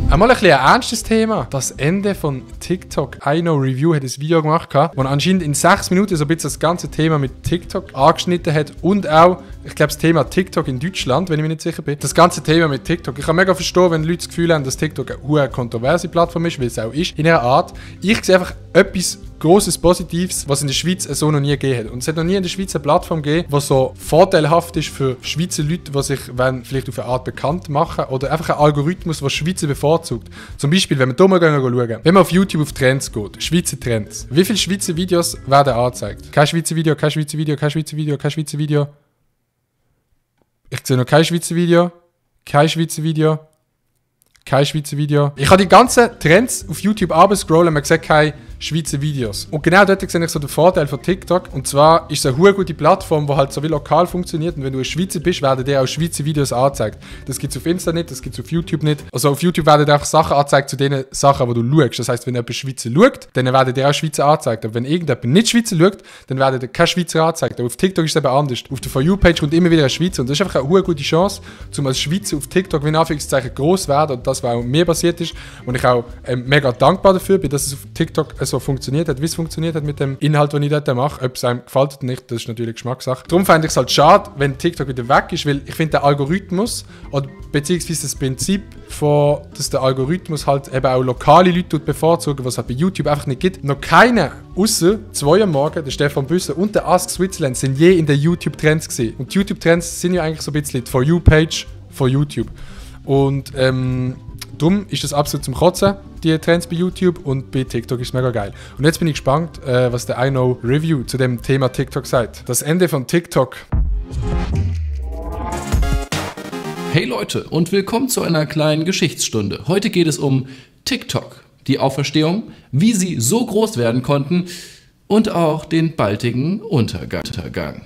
Einmal ein bisschen ein ernstes Thema. Das Ende von TikTok. I Know Review hat ein Video gemacht, wo anscheinend in 6 Minuten so ein bisschen das ganze Thema mit TikTok angeschnitten hat und auch, ich glaube, das Thema TikTok in Deutschland, wenn ich mir nicht sicher bin. Das ganze Thema mit TikTok. Ich kann mega verstehen, wenn Leute das Gefühl haben, dass TikTok eine kontroverse Plattform ist, weil es auch ist, in ihrer Art. Ich sehe einfach etwas Grosses Positives, was in der Schweiz so noch nie gegeben hat. Und es hat noch nie in der Schweiz eine Plattform gegeben, die so vorteilhaft ist für Schweizer Leute, die sich vielleicht auf eine Art bekannt machen oder einfach ein Algorithmus, der Schweizer bevorzugt. Zum Beispiel, wenn wir hier mal schauen, wenn man auf YouTube auf Trends geht, Schweizer Trends, wie viele Schweizer Videos werden angezeigt? Kein Schweizer Video, kein Schweizer Video, kein Schweizer Video, kein Schweizer Video. Ich sehe noch kein Schweizer Video, kein Schweizer Video, kein Schweizer Video. Ich habe die ganzen Trends auf YouTube abscrollen und man sieht keine Schweizer Videos. Und genau dort sehe ich so den Vorteil von TikTok. Und zwar ist es eine gute Plattform, die halt so wie lokal funktioniert. Und wenn du ein Schweizer bist, werden dir auch Schweizer Videos angezeigt. Das gibt es auf Insta nicht, das gibt es auf YouTube nicht. Also auf YouTube werden dir einfach Sachen angezeigt zu den Sachen, die du schaust. Das heisst, wenn jemand Schweizer schaut, dann werden dir auch Schweizer angezeigt. Aber wenn irgendjemand nicht Schweizer schaut, dann werden dir keine Schweizer angezeigt. Aber auf TikTok ist es eben anders. Auf der For You-Page kommt immer wieder ein Schweizer. Und das ist einfach eine gute Chance, um als Schweizer auf TikTok wie in Anführungszeichen gross zu werden. Und das, was auch mir passiert ist. Und ich auch mega dankbar dafür bin, dass es auf TikTok so funktioniert hat, wie es funktioniert hat mit dem Inhalt, den ich dort mache. Ob es einem gefällt oder nicht, das ist natürlich Geschmackssache. Darum fände ich es halt schade, wenn TikTok wieder weg ist, weil ich finde, der Algorithmus, oder beziehungsweise das Prinzip, dass der Algorithmus halt eben auch lokale Leute bevorzugt, was es halt bei YouTube einfach nicht gibt. Noch keiner, außer 2 am Morgen, der Stefan Büsser und der Ask Switzerland, sind je in den YouTube-Trends gesehen. Und die YouTube-Trends sind ja eigentlich so ein bisschen die For You-Page von YouTube. Und darum ist das absolut zum Kotzen, die Trends bei YouTube, und bei TikTok ist es mega geil. Und jetzt bin ich gespannt, was der I Know Review zu dem Thema TikTok sagt. Das Ende von TikTok. Hey Leute und willkommen zu einer kleinen Geschichtsstunde. Heute geht es um TikTok, die Auferstehung, wie sie so groß werden konnten und auch den baldigen Untergang.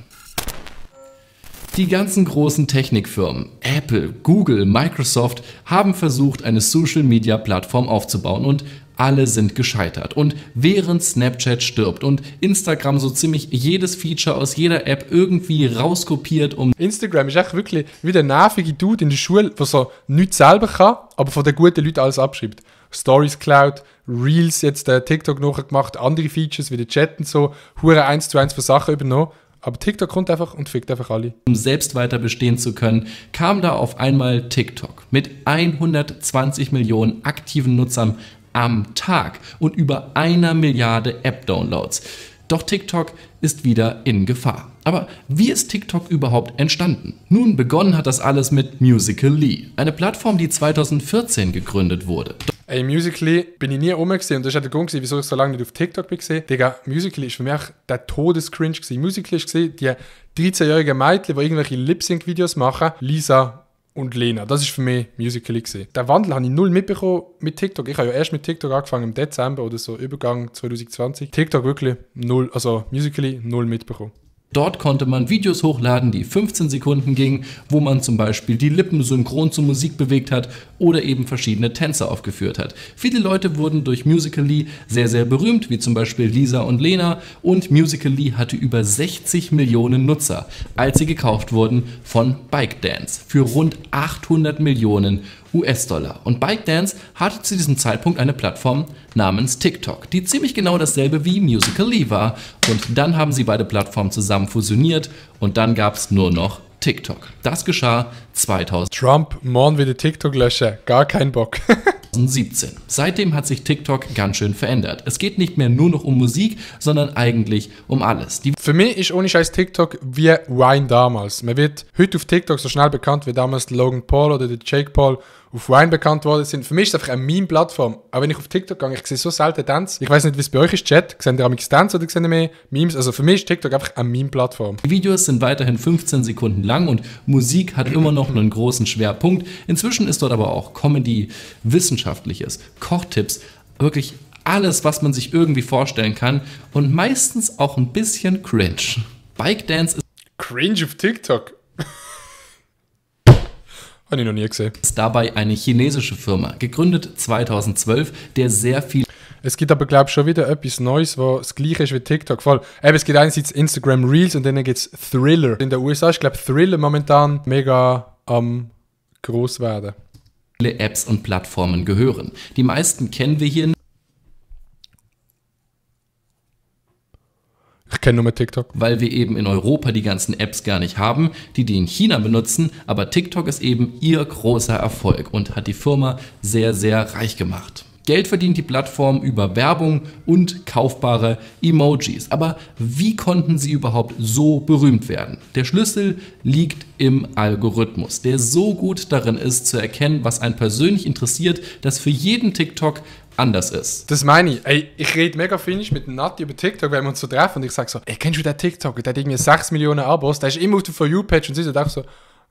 Die ganzen großen Technikfirmen, Apple, Google, Microsoft, haben versucht, eine Social-Media-Plattform aufzubauen und alle sind gescheitert. Und während Snapchat stirbt und Instagram so ziemlich jedes Feature aus jeder App irgendwie rauskopiert, Instagram ist echt wirklich wie der nervige Dude in der Schule, der so nichts selber kann, aber von den guten Leuten alles abschreibt. Stories Cloud, Reels, jetzt TikTok nachgemacht, andere Features wie der Chat und so, hure 1:1 für Sachen übernommen. Aber TikTok kommt einfach und fickt einfach alle. Um selbst weiter bestehen zu können, kam da auf einmal TikTok mit 120 Millionen aktiven Nutzern am Tag und über 1 Milliarde App-Downloads. Doch TikTok ist wieder in Gefahr. Aber wie ist TikTok überhaupt entstanden? Nun, begonnen hat das alles mit Musical.ly, eine Plattform, die 2014 gegründet wurde. Ey, Musical.ly bin ich nie rumgesehen und das war der Grund, wieso ich so lange nicht auf TikTok bin gesehen. Digga, Musical.ly ist für mich der Todescringe gewesen. Musical.ly war die 13-jährigen Mädchen, die irgendwelche Lip-Sync-Videos machen, Lisa und Lena. Das ist für mich Musical.ly gewesen. Den Wandel habe ich null mitbekommen mit TikTok. Ich habe ja erst mit TikTok angefangen im Dezember oder so, Übergang 2020. TikTok wirklich null, also Musical.ly null mitbekommen. Dort konnte man Videos hochladen, die 15 Sekunden gingen, wo man zum Beispiel die Lippen synchron zur Musik bewegt hat oder eben verschiedene Tänze aufgeführt hat. Viele Leute wurden durch Musical.ly sehr, sehr berühmt, wie zum Beispiel Lisa und Lena, und Musical.ly hatte über 60 Millionen Nutzer, als sie gekauft wurden von ByteDance für rund 800 Millionen US-Dollar. Und ByteDance hatte zu diesem Zeitpunkt eine Plattform namens TikTok, die ziemlich genau dasselbe wie Musical.ly war. Und dann haben sie beide Plattformen zusammen fusioniert und dann gab es nur noch TikTok. Das geschah 2017. Trump, morgen wieder TikTok löschen, gar kein Bock. 2017. Seitdem hat sich TikTok ganz schön verändert. Es geht nicht mehr nur noch um Musik, sondern eigentlich um alles. Für mich ist ohne Scheiß TikTok wie Wine damals. Man wird heute auf TikTok so schnell bekannt, wie damals Logan Paul oder der Jake Paul auf Wine bekannt worden sind. Für mich ist es einfach eine Meme-Plattform. Auch wenn ich auf TikTok gehe, ich sehe so selten Dance. Ich weiß nicht, wie es bei euch ist, Chat. Seht ihr amigs Dance oder seht ihr mehr Memes? Also für mich ist TikTok einfach eine Meme-Plattform. Die Videos sind weiterhin 15 Sekunden lang und Musik hat immer noch einen großen Schwerpunkt. Inzwischen ist dort aber auch Comedy, Wissenschaftliches, Kochtipps, wirklich alles, was man sich irgendwie vorstellen kann und meistens auch ein bisschen cringe. ByteDance ist cringe auf TikTok? Habe ich noch nie gesehen. Ist dabei eine chinesische Firma, gegründet 2012, der sehr viel... Es gibt aber, glaube ich, schon wieder etwas Neues, was das gleiche ist wie TikTok. Voll. Es gibt einerseits Instagram Reels und dann gibt es Thriller. In den USA ist, glaube ich, Thriller momentan mega am gross werden. Apps und Plattformen gehören. Die meisten kennen wir hier. Ich kenne nur TikTok. Weil wir eben in Europa die ganzen Apps gar nicht haben, die in China benutzen. Aber TikTok ist eben ihr großer Erfolg und hat die Firma sehr, sehr reich gemacht. Geld verdient die Plattform über Werbung und kaufbare Emojis. Aber wie konnten sie überhaupt so berühmt werden? Der Schlüssel liegt im Algorithmus, der so gut darin ist, zu erkennen, was einen persönlich interessiert, dass für jeden TikTok anders ist. Das meine ich. Ey, ich rede mega finnisch mit dem Nati über TikTok, wenn wir uns so treffen und ich sage so, ey, kennst du den TikTok? Der hat irgendwie 6 Millionen Abos, der ist immer auf der For You-Page und sie sagt auch so,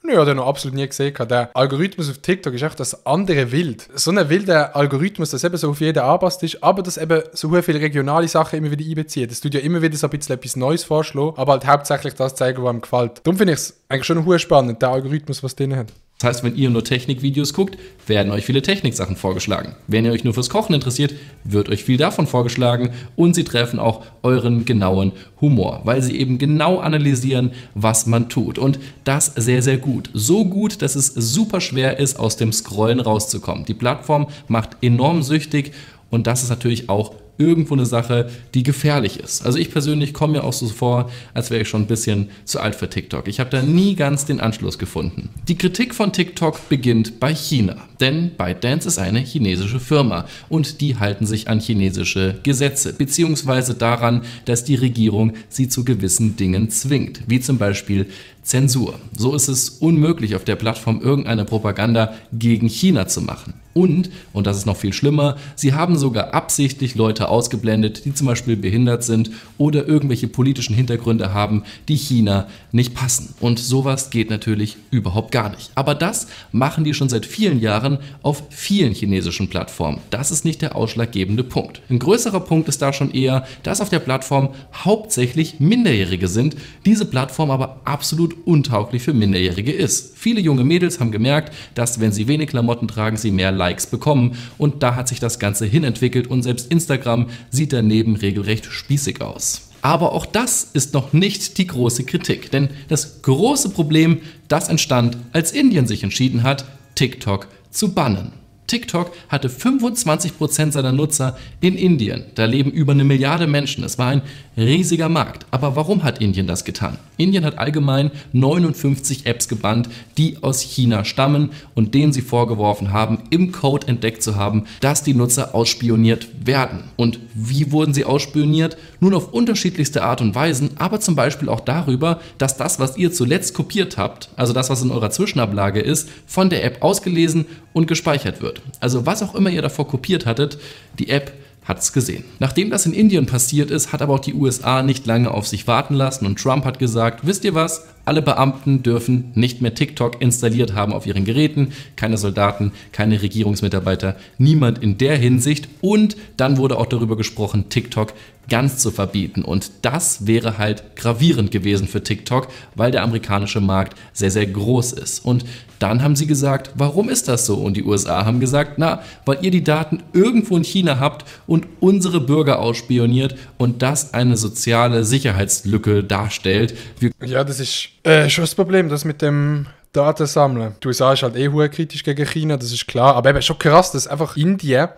naja, den noch absolut nie gesehen. Der Algorithmus auf TikTok ist echt das andere Wild. So ein wilder Algorithmus, das eben so auf jeden angepasst ist, aber das eben so viele regionale Sachen immer wieder einbezieht. Das tut ja immer wieder so ein bisschen etwas Neues vorschlagen, aber halt hauptsächlich das zeigen, was einem gefällt. Darum finde ich es eigentlich schon spannend, der Algorithmus, was drin hat. Das heißt, wenn ihr nur Technikvideos guckt, werden euch viele Techniksachen vorgeschlagen. Wenn ihr euch nur fürs Kochen interessiert, wird euch viel davon vorgeschlagen und sie treffen auch euren genauen Humor, weil sie eben genau analysieren, was man tut und das sehr, sehr gut. So gut, dass es super schwer ist, aus dem Scrollen rauszukommen. Die Plattform macht enorm süchtig und das ist natürlich auch irgendwo eine Sache, die gefährlich ist. Also ich persönlich komme mir auch so vor, als wäre ich schon ein bisschen zu alt für TikTok. Ich habe da nie ganz den Anschluss gefunden. Die Kritik von TikTok beginnt bei China, denn ByteDance ist eine chinesische Firma und die halten sich an chinesische Gesetze, beziehungsweise daran, dass die Regierung sie zu gewissen Dingen zwingt, wie zum Beispiel Zensur. So ist es unmöglich, auf der Plattform irgendeine Propaganda gegen China zu machen. Und das ist noch viel schlimmer, sie haben sogar absichtlich Leute ausgeblendet, die zum Beispiel behindert sind oder irgendwelche politischen Hintergründe haben, die China nicht passen. Und sowas geht natürlich überhaupt gar nicht. Aber das machen die schon seit vielen Jahren auf vielen chinesischen Plattformen. Das ist nicht der ausschlaggebende Punkt. Ein größerer Punkt ist da schon eher, dass auf der Plattform hauptsächlich Minderjährige sind, diese Plattform aber absolut untauglich für Minderjährige ist. Viele junge Mädels haben gemerkt, dass wenn sie wenig Klamotten tragen, sie mehr Likes bekommen und da hat sich das Ganze hinentwickelt und selbst Instagram sieht daneben regelrecht spießig aus. Aber auch das ist noch nicht die große Kritik, denn das große Problem, das entstand, als Indien sich entschieden hat, TikTok zu bannen. TikTok hatte 25% seiner Nutzer in Indien. Da leben über 1 Milliarde Menschen. Es war ein riesiger Markt. Aber warum hat Indien das getan? Indien hat allgemein 59 Apps gebannt, die aus China stammen und denen sie vorgeworfen haben, im Code entdeckt zu haben, dass die Nutzer ausspioniert werden. Und wie wurden sie ausspioniert? Nun auf unterschiedlichste Art und Weisen, aber zum Beispiel auch darüber, dass das, was ihr zuletzt kopiert habt, also das, was in eurer Zwischenablage ist, von der App ausgelesen und gespeichert wird. Also was auch immer ihr davor kopiert hattet, die App hat es gesehen. Nachdem das in Indien passiert ist, hat aber auch die USA nicht lange auf sich warten lassen und Trump hat gesagt, wisst ihr was, alle Beamten dürfen nicht mehr TikTok installiert haben auf ihren Geräten, keine Soldaten, keine Regierungsmitarbeiter, niemand in der Hinsicht und dann wurde auch darüber gesprochen, TikTok ganz zu verbieten und das wäre halt gravierend gewesen für TikTok, weil der amerikanische Markt sehr, sehr groß ist und dann haben sie gesagt, warum ist das so? Und die USA haben gesagt, na, weil ihr die Daten irgendwo in China habt und unsere Bürger ausspioniert und das eine soziale Sicherheitslücke darstellt. Ja, das ist schon das Problem, das mit dem Datensammeln. Die USA ist halt kritisch gegen China, das ist klar. Aber eben schon krass, dass einfach Indien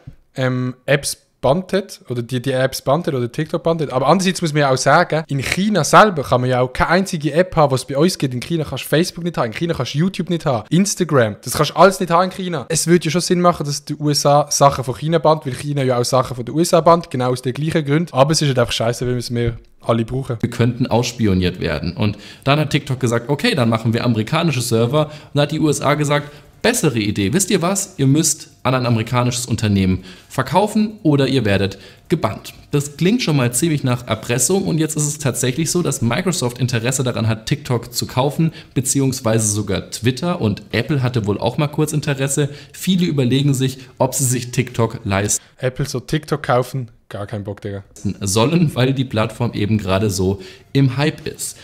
Apps bannt hat, oder die Apps bannt hat, oder TikTok bannt hat. Aber andererseits muss man ja auch sagen, in China selber kann man ja auch keine einzige App haben, was es bei uns gibt. In China kannst du Facebook nicht haben, in China kannst du YouTube nicht haben, Instagram, das kannst du alles nicht haben in China. Es würde ja schon Sinn machen, dass die USA Sachen von China bannt, weil China ja auch Sachen von den USA bannt, genau aus den gleichen Gründen. Aber es ist halt einfach scheiße, weil wir es mehr alle brauchen. Wir könnten ausspioniert werden. Und dann hat TikTok gesagt, okay, dann machen wir amerikanische Server. Und dann hat die USA gesagt, bessere Idee. Wisst ihr was? Ihr müsst an ein amerikanisches Unternehmen verkaufen oder ihr werdet gebannt. Das klingt schon mal ziemlich nach Erpressung und jetzt ist es tatsächlich so, dass Microsoft Interesse daran hat, TikTok zu kaufen, beziehungsweise sogar Twitter und Apple hatte wohl auch mal kurz Interesse. Viele überlegen sich, ob sie sich TikTok leisten. Apple so TikTok kaufen, gar kein Bock, Digga. Sollen, weil die Plattform eben gerade so im Hype ist.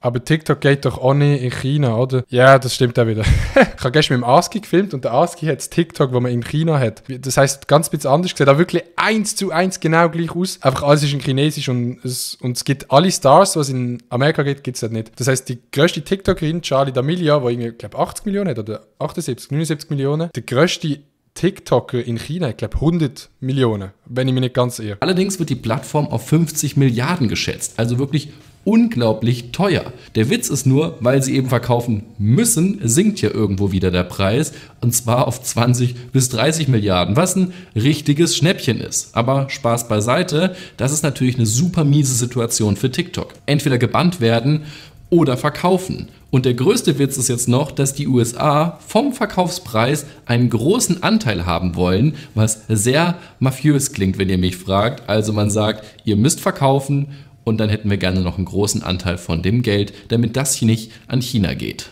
Aber TikTok geht doch auch nicht in China, oder? Ja, das stimmt auch wieder. Ich habe gestern mit dem ASCII gefilmt und der ASCII hat das TikTok, das man in China hat. Das heisst, ganz bisschen anders, sieht auch wirklich 1:1 genau gleich aus. Einfach alles ist in Chinesisch und es gibt alle Stars, was in Amerika gibt es halt nicht. Das heisst, die grösste TikTokerin, Charli D'Amelio, die irgendwie, glaube 80 Millionen hat oder 78, 79 Millionen, der grösste TikToker in China, ich glaube 100 Millionen, wenn ich mich nicht ganz irre. Allerdings wird die Plattform auf 50 Milliarden geschätzt, also wirklich unglaublich teuer. Der Witz ist nur, weil sie eben verkaufen müssen, sinkt ja irgendwo wieder der Preis und zwar auf 20 bis 30 Milliarden, was ein richtiges Schnäppchen ist. Aber Spaß beiseite, das ist natürlich eine super miese Situation für TikTok. Entweder gebannt werden oder verkaufen. Und der größte Witz ist jetzt noch, dass die USA vom Verkaufspreis einen großen Anteil haben wollen, was sehr mafiös klingt, wenn ihr mich fragt. Also man sagt, ihr müsst verkaufen und dann hätten wir gerne noch einen großen Anteil von dem Geld, damit das hier nicht an China geht.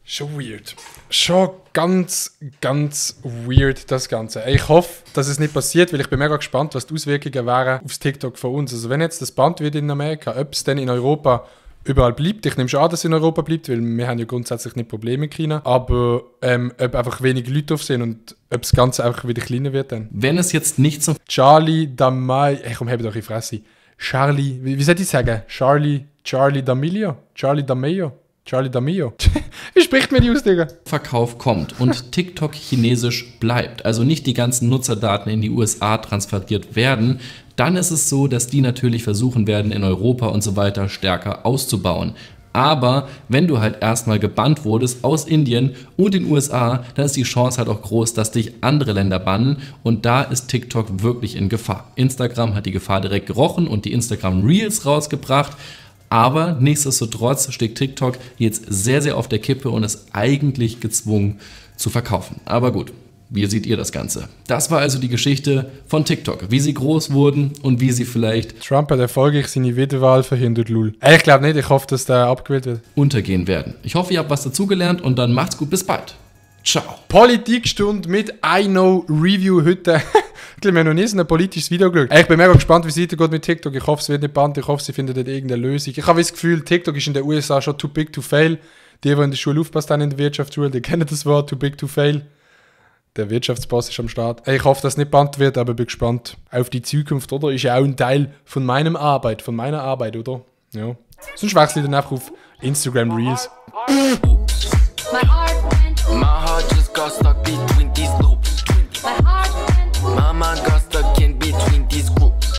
Schon weird. Schon ganz weird, das Ganze. Ich hoffe, dass es nicht passiert, weil ich bin mega gespannt, was die Auswirkungen wären aufs TikTok von uns. Also wenn jetzt das Band wird in Amerika, ob es dann in Europa überall bleibt. Ich nehme schon an, dass es in Europa bleibt, weil wir haben ja grundsätzlich nicht Probleme in China. Aber ob einfach wenige Leute drauf sind und ob das Ganze einfach wieder kleiner wird dann. Wenn es jetzt nicht so... Charli D'Amelio... Komm, hab doch in die Fresse. Charlie... Wie soll ich sagen? Charli D'Amelio? Charli D'Amelio? Charli D'Amelio? Wie spricht mir die aus, Digga? Verkauf kommt und TikTok chinesisch bleibt, also nicht die ganzen Nutzerdaten in die USA transferiert werden, dann ist es so, dass die natürlich versuchen werden, in Europa und so weiter stärker auszubauen. Aber wenn du halt erstmal gebannt wurdest aus Indien und den USA, dann ist die Chance halt auch groß, dass dich andere Länder bannen und da ist TikTok wirklich in Gefahr. Instagram hat die Gefahr direkt gerochen und die Instagram Reels rausgebracht. Aber nichtsdestotrotz steht TikTok jetzt sehr, sehr auf der Kippe und ist eigentlich gezwungen zu verkaufen. Aber gut, wie seht ihr das Ganze? Das war also die Geschichte von TikTok, wie sie groß wurden und wie sie vielleicht... Trump hat erfolgreich seine Wiederwahl verhindert, lul. Ich glaube nicht, ich hoffe, dass der abgewählt wird. ...untergehen werden. Ich hoffe, ihr habt was dazugelernt und dann macht's gut, bis bald. Ciao. Politikstunde mit I Know Review heute. Ich glaube, wir haben noch nie so ein politisches Video geschaut. Ich bin mega gespannt, wie es weitergeht mit TikTok. Ich hoffe, es wird nicht bannt. Ich hoffe, sie finden dort irgendeine Lösung. Ich habe das Gefühl, TikTok ist in den USA schon too big to fail. Die in der Schule aufpassen haben in der Wirtschaftsschule, die kennen das Wort too big to fail. Der Wirtschaftsboss ist am Start. Ich hoffe, dass es nicht bannt wird, aber bin gespannt auf die Zukunft, oder? Ist ja auch ein Teil von meiner Arbeit, oder? Ja. Sonst wechsle ich dann einfach auf Instagram Reels. My heart just got stuck beating.